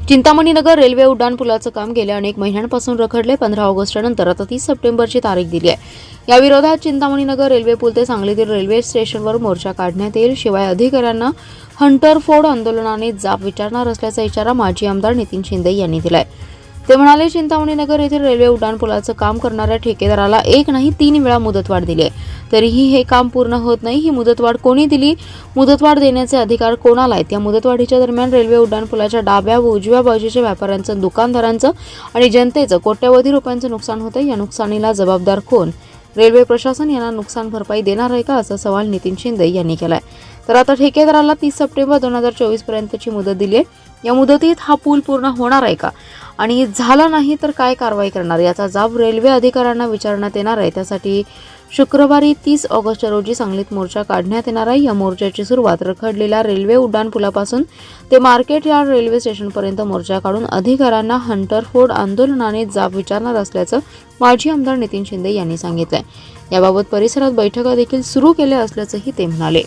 चिंतामणी नगर railway उड्डाणपुलाचं काम गेल्या अनेक महिन्यांपासून रखडले. 15 ऑगस्टनंतर आता 30 सप्टेंबरची तारीख दिली आहे. या विरोधात चिंतामणी नगर रेल्वे पूल ते सांगलीतील रेल्वे स्टेशनवर मोर्चा काढण्यात येईल. शिवाय अधिकाऱ्यांना हंटर फोड आंदोलनाने जाब विचारणार असल्याचा इशारा माजी आमदार नितीन शिंदे यांनी दिलाय. ते म्हणाले, चिंतामणी नगर येथील रेल्वे उड्डाणपुलाचं काम करणाऱ्या ठेकेदाराला एक नाही 3 वेळा मुदतवाढ दिली आहे, तरीही हे काम पूर्ण होत नाही. ही मुदतवाढ कोणी दिली? मुदतवाढ देण्याचे अधिकार कोणाला आहेत? या मुदतवाढीच्या दरम्यान रेल्वे उड्डाणपुलाच्या डाव्या व उजव्या बाजूच्या व्यापाऱ्यांचं, दुकानदारांचं आणि जनतेचं कोट्यवधी रुपयांचं नुकसान होतं. या नुकसानीला जबाबदार कोण? रेल्वे प्रशासन यांना नुकसान भरपाई देणार आहे का, असा सवाल नितीन शिंदे यांनी केलाय. तर आता ठेकेदाराला 30 सप्टेंबर 2024 पर्यंतची मुदत दिली आहे. या मुदतीत हा पूल पूर्ण होणार आहे का आणि झाला नाही तर काय कारवाई करणार, याचा जाब रेल्वे अधिकाऱ्यांना विचारण्यात येणार आहे. त्यासाठी शुक्रवारी 30 ऑगस्ट रोजी सांगलीत मोर्चा काढण्यात येणार आहे. या मोर्चाची सुरुवात रखडलेल्या रेल्वे उड्डाणपुलापासून ते मार्केट यार्ड रेल्वे स्टेशनपर्यंत मोर्चा काढून अधिकाऱ्यांना हंटर फोड आंदोलनाने जाब विचारणार असल्याचं माजी आमदार नितीन शिंदे यांनी सांगितलंय. याबाबत परिसरात बैठका देखील सुरू केल्या असल्याचंही ते म्हणाले.